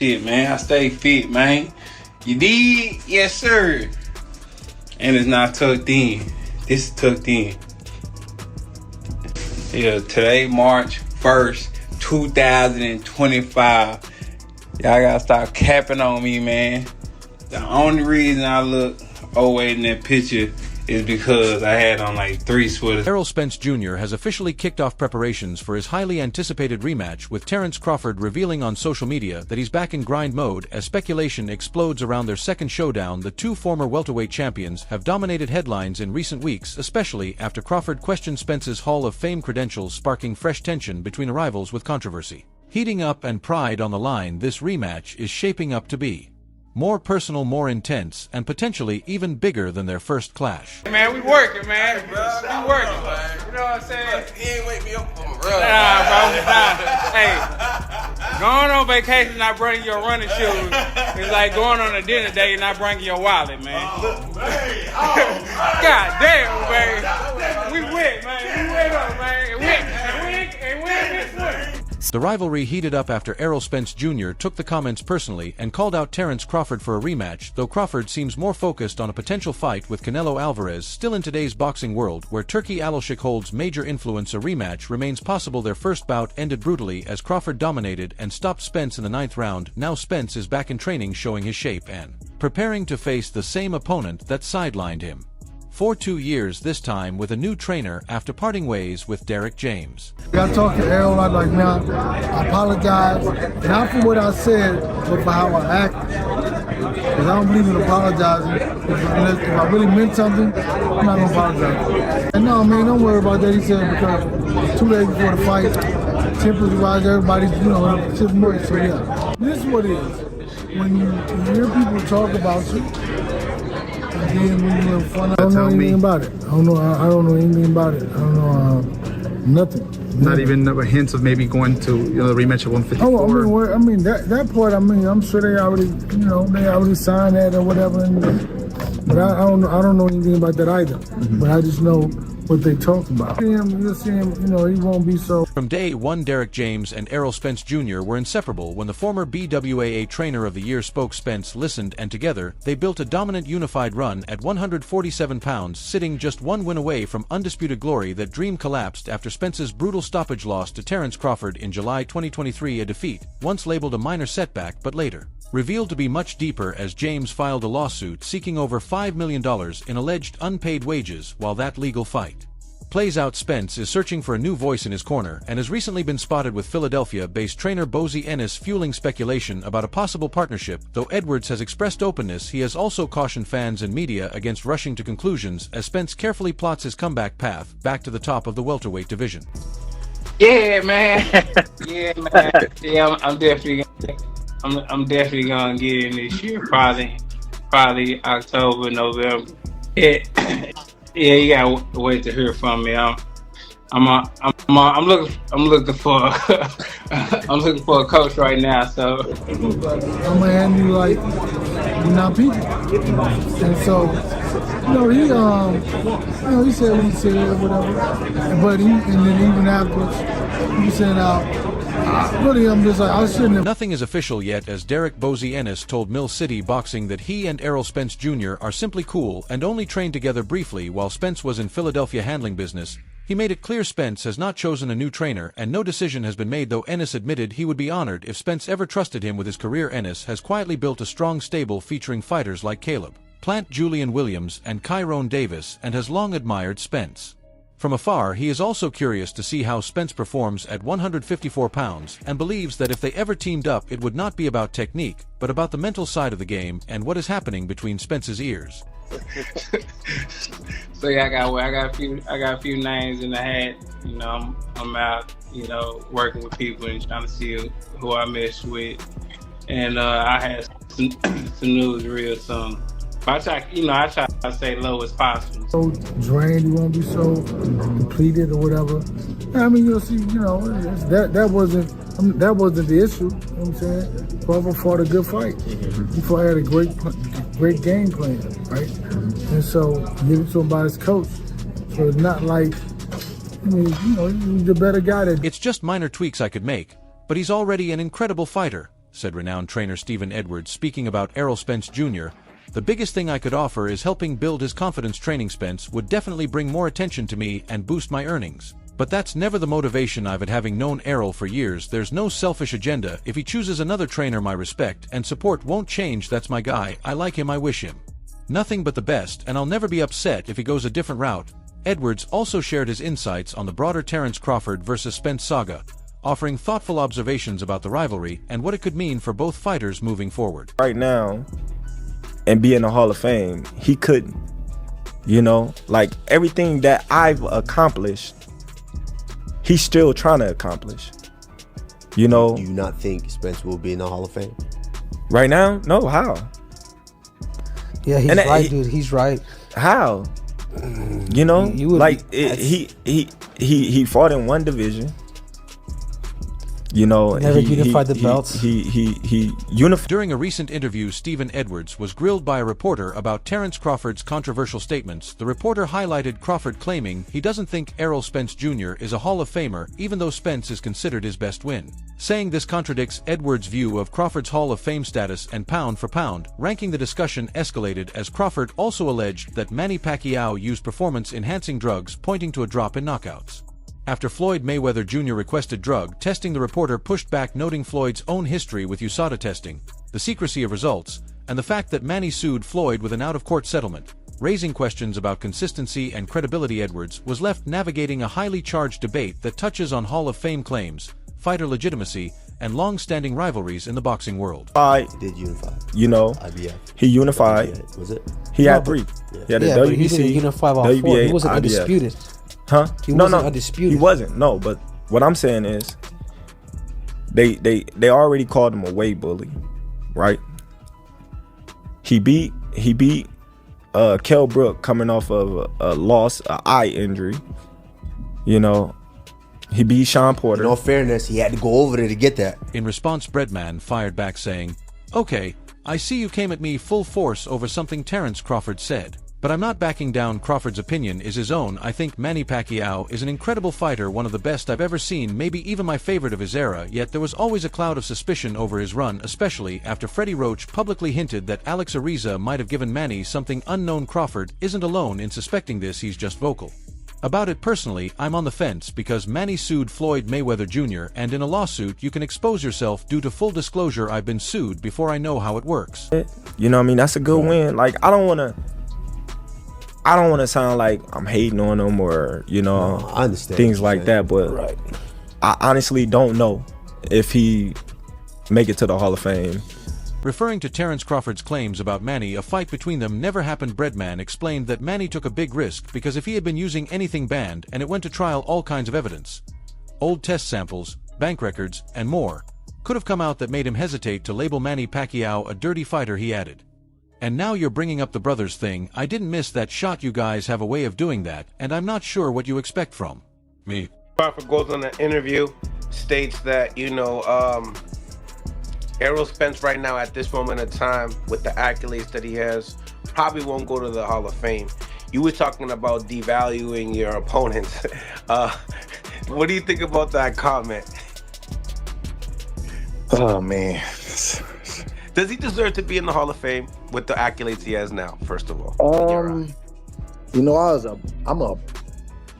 Shit, man, I stay fit, man. You did? Yes, sir. And it's not tucked in. This is tucked in. Yeah, today, March 1st, 2025. Y'all gotta stop capping on me, man. The only reason I look overweight in that picture is because I had on like 3 sweaters. Errol Spence Jr. has officially kicked off preparations for his highly anticipated rematch, with Terence Crawford revealing on social media that he's back in grind mode as speculation explodes around their second showdown. The two former welterweight champions have dominated headlines in recent weeks, especially after Crawford questioned Spence's Hall of Fame credentials, sparking fresh tension between rivals with controversy. Heating up and pride on the line, this rematch is shaping up to be more personal, more intense, and potentially even bigger than their first clash. Man, we working, man. We working. You know what I'm saying? He ain't wake me up from a run. Nah, bro. Nah. Hey, going on vacation, not bringing your running shoes. It's like going on a dinner date and not bringing your wallet, man. Oh, man. God damn, man. We wet, man. We wet up, man. And we ain't missed one. The rivalry heated up after Errol Spence Jr. took the comments personally and called out Terence Crawford for a rematch, though Crawford seems more focused on a potential fight with Canelo Alvarez. Still, in today's boxing world, where Turkey Alashik holds major influence, a rematch remains possible. Their first bout ended brutally as Crawford dominated and stopped Spence in the 9th round. Now Spence is back in training, showing his shape and preparing to face the same opponent that sidelined him for 2 years, this time with a new trainer after parting ways with Derek James. I talked to Errol, I was like, man, I apologize, not for what I said, but for how I acted. Because I don't believe in apologizing. If I really meant something, I'm not gonna apologize. And no, man, don't worry about that. He said, because 2 days before the fight, temperature-wise, everybody's, just moist. So yeah, this is what it is. When you hear people talk about you, and then when you have fun, I don't know anything about it. I don't know anything about it. I don't know nothing. Not even a hint of maybe going to the rematch at 154. Oh, I mean that part. I mean, I'm sure they already signed that or whatever. But I don't know anything about that either. But I just know what they talk about. You'll see him, he won't be so. From day one, Derek James and Errol Spence Jr. were inseparable. When the former BWAA Trainer of the Year spoke, Spence listened, and together they built a dominant unified run at 147 pounds, sitting just 1 win away from undisputed glory. That dream collapsed after Spence's brutal stoppage loss to Terence Crawford in July 2023, a defeat once labeled a minor setback but later revealed to be much deeper as James filed a lawsuit seeking over $5 million in alleged unpaid wages. While that legal fight plays out, Spence is searching for a new voice in his corner and has recently been spotted with Philadelphia-based trainer Bozy Ennis, fueling speculation about a possible partnership. Though Edwards has expressed openness, he has also cautioned fans and media against rushing to conclusions as Spence carefully plots his comeback path back to the top of the welterweight division. Yeah, man. Yeah, I'm definitely gonna get in this year. Probably October, November. Yeah, you gotta wait to hear from me. I'm looking for I'm looking for a coach right now. So I'm gonna hand you like you're not people, and so he said what he said or whatever. But and then even afterwards, he said really, I'm just like, I shouldn't have. Nothing is official yet, as Derek Bozy Ennis told Mill City Boxing that he and Errol Spence Jr. are simply cool and only trained together briefly while Spence was in Philadelphia handling business. He made it clear Spence has not chosen a new trainer and no decision has been made, though Ennis admitted he would be honored if Spence ever trusted him with his career. Ennis has quietly built a strong stable featuring fighters like Caleb Plant, Julian Williams, and Kyrone Davis, and has long admired Spence. From afar, he is also curious to see how Spence performs at 154 pounds and believes that if they ever teamed up, it would not be about technique, but about the mental side of the game and what is happening between Spence's ears. So yeah, I got a few names in the hat. I'm out, working with people and trying to see who I mess with. And I had some news real soon. I try to stay low as possible. So drained, you won't be so depleted or whatever. I mean, you'll see, that wasn't the issue. You know what I'm saying? Crawford fought a good fight. He had a great game plan, right? And so give it to him by his coach. So it's not like, he's the better guy. It's just minor tweaks I could make, but he's already an incredible fighter. said renowned trainer Stephen Edwards, speaking about Errol Spence Jr. The biggest thing I could offer is helping build his confidence. Training Spence would definitely bring more attention to me and boost my earnings. But that's never the motivation I've had. Having known Errol for years, there's no selfish agenda. If he chooses another trainer, my respect and support won't change. That's my guy. I like him. I wish him nothing but the best, and I'll never be upset if he goes a different route. Edwards also shared his insights on the broader Terence Crawford versus Spence saga, offering thoughtful observations about the rivalry and what it could mean for both fighters moving forward. Right now, and be in the Hall of Fame, he couldn't. You know, like everything that I've accomplished, he's still trying to accomplish. You know. Do you not think Spence will be in the Hall of Fame? Right now? No, how? Yeah, he's right, dude. He's right. How? You know, like he fought in one division. You know, never unified the belts. He unified. During a recent interview, Stephen Edwards was grilled by a reporter about Terence Crawford's controversial statements. The reporter highlighted Crawford claiming he doesn't think Errol Spence Jr. is a Hall of Famer, even though Spence is considered his best win, saying this contradicts Edwards' view of Crawford's Hall of Fame status and pound for pound ranking. The discussion escalated as Crawford also alleged that Manny Pacquiao used performance-enhancing drugs, pointing to a drop in knockouts. After Floyd Mayweather Jr. requested drug testing, the reporter pushed back, noting Floyd's own history with USADA testing, the secrecy of results, and the fact that Manny sued Floyd with an out-of-court settlement, raising questions about consistency and credibility. Edwards was left navigating a highly charged debate that touches on Hall of Fame claims, fighter legitimacy, and long-standing rivalries in the boxing world. He did unify. You know, IBF. He unified. WBA, was it? He had three. Yeah. He had the Yeah, WBC, but he didn't unify all four. WBA, He wasn't IBF. undisputed. Huh? He No, wasn't no, undisputed. he wasn't. No, but what I'm saying is, they already called him a weight bully, right? He beat Kell Brook coming off of a loss, an eye injury. You know, he beat Sean Porter. In all fairness, he had to go over there to get that. In response, Breadman fired back saying, "Okay, I see you came at me full force over something Terence Crawford said. But I'm not backing down. Crawford's opinion is his own. I think Manny Pacquiao is an incredible fighter, one of the best I've ever seen, maybe even my favorite of his era, yet there was always a cloud of suspicion over his run, especially after Freddie Roach publicly hinted that Alex Ariza might have given Manny something unknown. Crawford isn't alone in suspecting this, he's just vocal about it. Personally, I'm on the fence because Manny sued Floyd Mayweather Jr., and in a lawsuit you can expose yourself. Due to full disclosure, I've been sued before I know how it works." You know what I mean? That's a good win. Like, I don't want to sound like I'm hating on him or, you know, I understand things like that, but Right. I honestly don't know if he make it to the Hall of Fame. Referring to Terence Crawford's claims about Manny, a fight between them never happened, Breadman explained that Manny took a big risk because if he had been using anything banned and it went to trial, all kinds of evidence, old test samples, bank records, and more, could have come out that made him hesitate to label Manny Pacquiao a dirty fighter. He added, "And now you're bringing up the brothers thing. I didn't miss that shot. You guys have a way of doing that, and I'm not sure what you expect from me." Crawford goes on an interview, states that, Errol Spence right now at this moment in time, with the accolades that he has, probably won't go to the Hall of Fame. You were talking about devaluing your opponents. What do you think about that comment? Oh, man. Does he deserve to be in the Hall of Fame with the accolades he has now, first of all? You know, I'm a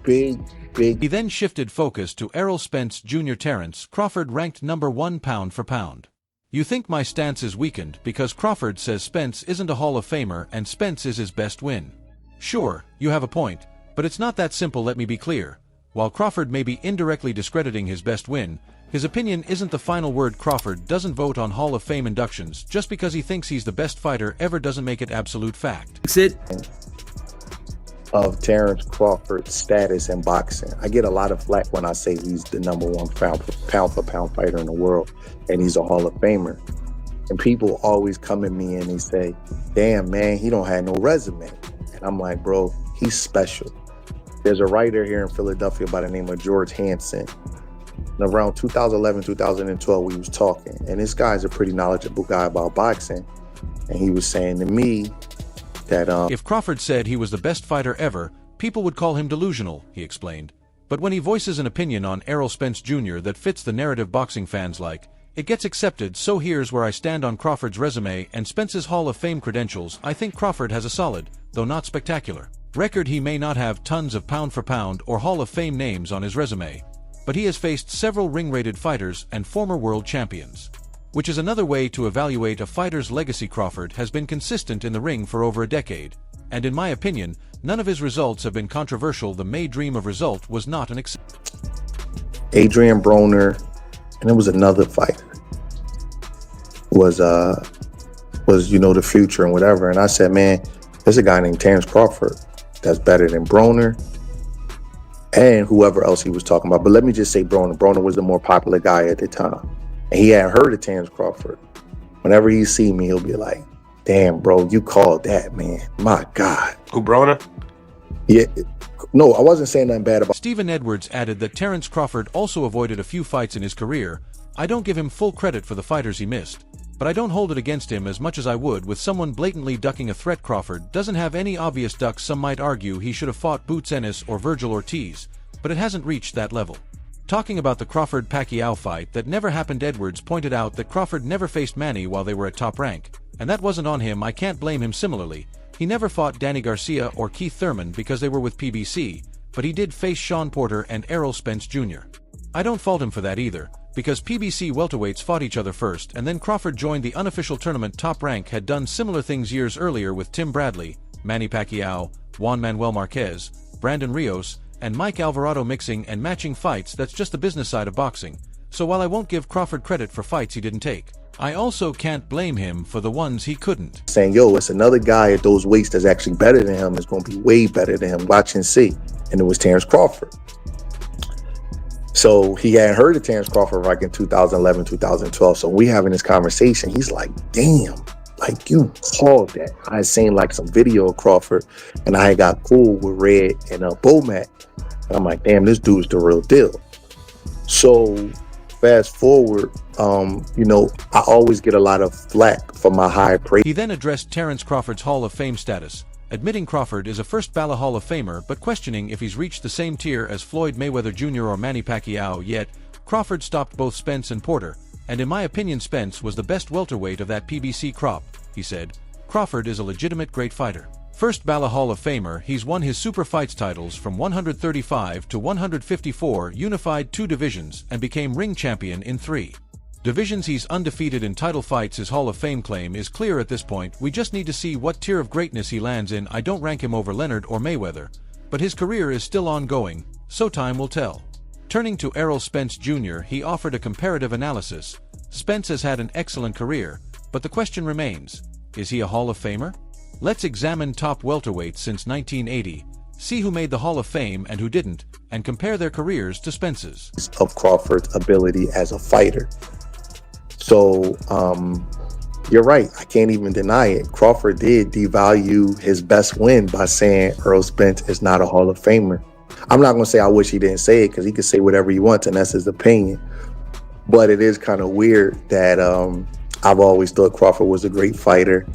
big. He then shifted focus to Errol Spence Jr. Terence Crawford ranked number 1 pound for pound. "You think my stance is weakened because Crawford says Spence isn't a Hall of Famer and Spence is his best win. Sure, you have a point, but it's not that simple. Let me be clear. While Crawford may be indirectly discrediting his best win, his opinion isn't the final word. Crawford doesn't vote on Hall of Fame inductions. Just because he thinks he's the best fighter ever doesn't make it absolute fact." Of Terence Crawford's status in boxing. I get a lot of flack when I say he's the number 1 pound for pound fighter in the world and he's a Hall of Famer. And people always come at me and they say, "Damn, man, he don't have no resume." And I'm like, bro, he's special. There's a writer here in Philadelphia by the name of George Hansen. And around 2011, 2012, we was talking. And this guy's a pretty knowledgeable guy about boxing. And he was saying to me that if Crawford said he was the best fighter ever, people would call him delusional, he explained. But when he voices an opinion on Errol Spence Jr. that fits the narrative boxing fans like, It gets accepted, so here's where I stand on Crawford's resume and Spence's Hall of Fame credentials. I think Crawford has a solid, though not spectacular, record. He may not have tons of pound-for-pound or Hall of Fame names on his resume, but he has faced several ring-rated fighters and former world champions, which is another way to evaluate a fighter's legacy. Crawford has been consistent in the ring for over a decade, and in my opinion, none of his results have been controversial. The May Dream of result was not an exception. Adrian Broner, and there was another fighter, was the future and whatever. And I said, man, there's a guy named Terence Crawford that's better than Broner and whoever else he was talking about. But let me just say Broner. Broner was the more popular guy at the time. And he hadn't heard of Terence Crawford. Whenever he see me, he'll be like, damn, bro, you called that, man. My God. Who, Broner? Yeah. No, I wasn't saying nothing bad about. Stephen Edwards added that Terence Crawford also avoided a few fights in his career. I don't give him full credit for the fighters he missed, but I don't hold it against him as much as I would with someone blatantly ducking a threat. Crawford doesn't have any obvious ducks. Some might argue he should have fought Boots Ennis or Virgil Ortiz, but it hasn't reached that level. Talking about the Crawford-Pacquiao fight that never happened, Edwards pointed out that Crawford never faced Manny while they were at top rank, and that wasn't on him. I can't blame him. Similarly, he never fought Danny Garcia or Keith Thurman because they were with PBC, but he did face Shawn Porter and Errol Spence Jr. I don't fault him for that either, because PBC welterweights fought each other first, and then Crawford joined the unofficial tournament. Top Rank had done similar things years earlier with Tim Bradley, Manny Pacquiao, Juan Manuel Marquez, Brandon Rios, and Mike Alvarado, mixing and matching fights. That's just the business side of boxing. So while I won't give Crawford credit for fights he didn't take, I also can't blame him for the ones he couldn't. Saying, yo, it's another guy at those weights that's actually better than him. It's going to be way better than him. Watch and see. And it was Terence Crawford. So he hadn't heard of Terence Crawford like in 2011, 2012. So we having this conversation. He's like, damn, like you called that. I had seen like some video of Crawford and I got cool with Red and Bomac. And I'm like, damn, this dude's the real deal. So fast forward, I always get a lot of flack for my high praise. He then addressed Terence Crawford's Hall of Fame status, admitting Crawford is a first ballot Hall of Famer, but questioning if he's reached the same tier as Floyd Mayweather Jr. or Manny Pacquiao yet. Crawford stopped both Spence and Porter, and in my opinion Spence was the best welterweight of that PBC crop. He said, Crawford is a legitimate great fighter. First ballot Hall of Famer, he's won his super fights titles from 135 to 154, unified 2 divisions, and became ring champion in 3 divisions. He's undefeated in title fights. His Hall of Fame claim is clear at this point. We just need to see what tier of greatness he lands in. I don't rank him over Leonard or Mayweather, but his career is still ongoing, so time will tell. Turning to Errol Spence Jr., he offered a comparative analysis. Spence has had an excellent career, but the question remains, is he a Hall of Famer? Let's examine top welterweights since 1980, see who made the Hall of Fame and who didn't, and compare their careers to Spence's. Of Crawford's ability as a fighter. So, you're right. I can't even deny it. Crawford did devalue his best win by saying Errol Spence is not a Hall of Famer. I'm not going to say I wish he didn't say it, because he could say whatever he wants and that's his opinion. But it is kind of weird that I've always thought Crawford was a great fighter.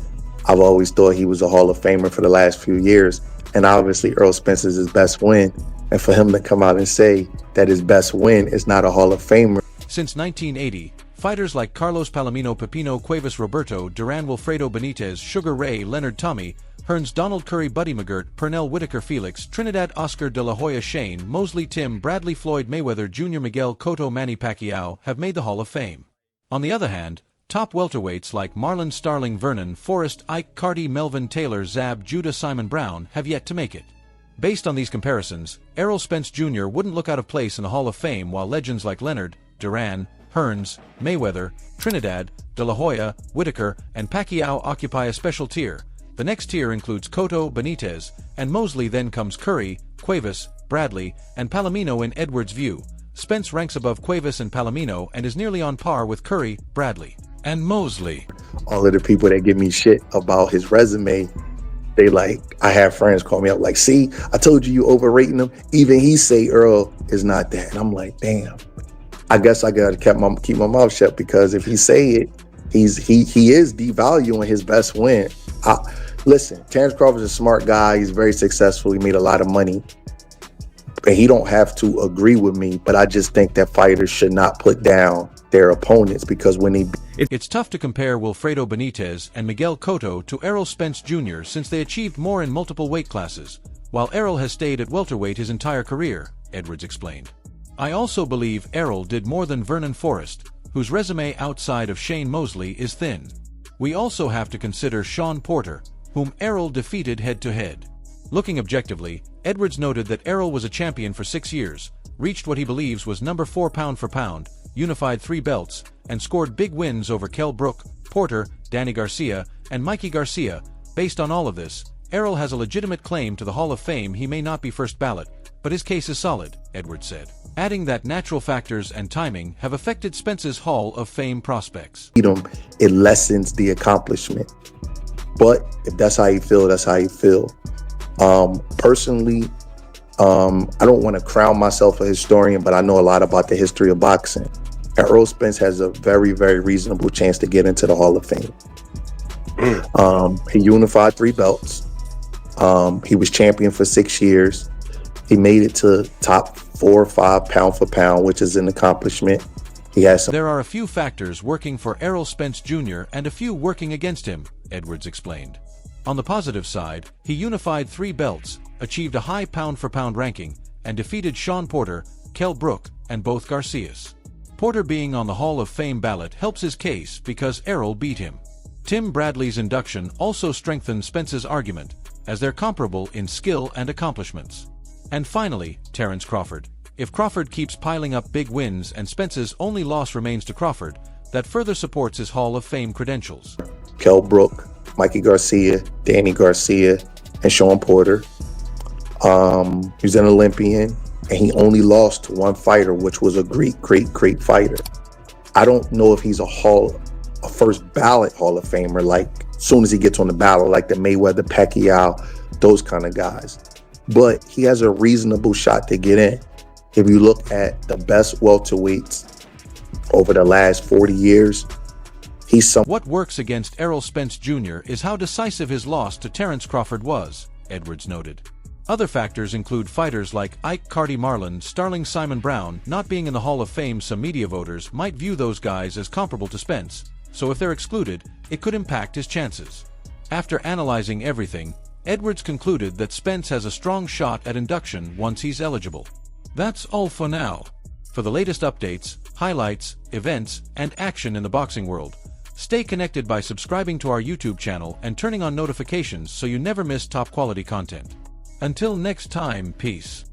I've always thought he was a Hall of Famer for the last few years. And obviously Errol Spence is his best win. And for him to come out and say that his best win is not a Hall of Famer. Since 1980, fighters like Carlos Palomino, Pepino, Cuevas, Roberto, Duran, Wilfredo Benitez, Sugar Ray, Leonard, Tommy, Hearns, Donald Curry, Buddy McGirt, Pernell Whitaker, Felix, Trinidad, Oscar de la Hoya, Shane, Mosley, Tim, Bradley, Floyd Mayweather Jr., Miguel Cotto, Manny Pacquiao have made the Hall of Fame. On the other hand, top welterweights like Marlon Starling, Vernon, Forrest, Ike, Cardi, Melvin, Taylor, Zab, Judah, Simon Brown have yet to make it. Based on these comparisons, Errol Spence Jr. wouldn't look out of place in the Hall of Fame, while legends like Leonard, Duran, Hearns, Mayweather, Trinidad, De La Hoya, Whitaker, and Pacquiao occupy a special tier. The next tier includes Cotto, Benitez, and Mosley. Then comes Curry, Cuevas, Bradley, and Palomino. In Edwards' view, Spence ranks above Cuevas and Palomino and is nearly on par with Curry, Bradley, and Mosley. All of the people that give me shit about his resume, they like, I have friends call me up like, see, I told you overrating him. Even he say Earl is not that. And I'm like, damn. I guess I gotta keep my mouth shut, because if he say it, he is devaluing his best win. Listen, Terence Crawford's a smart guy. He's very successful. He made a lot of money. And he don't have to agree with me, but I just think that fighters should not put down their opponents, because when they It's tough to compare Wilfredo Benitez and Miguel Cotto to Errol Spence Jr. since they achieved more in multiple weight classes, while Errol has stayed at welterweight his entire career, Edwards explained. I also believe Errol did more than Vernon Forrest, whose resume outside of Shane Mosley is thin. We also have to consider Sean Porter, whom Errol defeated head-to-head. Looking objectively, Edwards noted that Errol was a champion for 6 years, reached what he believes was number 4 pound for pound, unified 3 belts, and scored big wins over Kell Brook, Porter, Danny Garcia, and Mikey Garcia. Based on all of this, Errol has a legitimate claim to the Hall of Fame. He may not be first ballot, but his case is solid, Edwards said, adding that natural factors and timing have affected Spence's Hall of Fame prospects. It lessens the accomplishment. But if that's how you feel, that's how you feel. Personally, I don't want to crown myself a historian, but I know a lot about the history of boxing. Errol Spence has a very, very reasonable chance to get into the Hall of Fame. He unified 3 belts. He was champion for 6 years. He made it to top 4 or 5 pound for pound, which is an accomplishment. He has some. There are a few factors working for Errol Spence Jr. and a few working against him, Edwards explained. On the positive side, he unified 3 belts, achieved a high pound-for-pound ranking, and defeated Sean Porter, Kell Brook, and both Garcias. Porter being on the Hall of Fame ballot helps his case because Errol beat him. Tim Bradley's induction also strengthens Spence's argument, as they're comparable in skill and accomplishments. And finally, Terence Crawford. If Crawford keeps piling up big wins and Spence's only loss remains to Crawford, that further supports his Hall of Fame credentials. Kell Brook, Mikey Garcia, Danny Garcia, and Sean Porter. He's an Olympian, and he only lost to one fighter, which was a great fighter. I don't know if he's a first ballot Hall of Famer, like as soon as he gets on the ballot, like the Mayweather, Pacquiao, those kind of guys. But he has a reasonable shot to get in. If you look at the best welterweights over the last 40 years, What works against Errol Spence Jr. is how decisive his loss to Terence Crawford was, Edwards noted. Other factors include fighters like Ike Carty Marlin, Starling Simon Brown. Not being in the Hall of Fame, some media voters might view those guys as comparable to Spence, so if they're excluded, it could impact his chances. After analyzing everything, Edwards concluded that Spence has a strong shot at induction once he's eligible. That's all for now. For the latest updates, highlights, events, and action in the boxing world, stay connected by subscribing to our YouTube channel and turning on notifications so you never miss top quality content. Until next time, peace.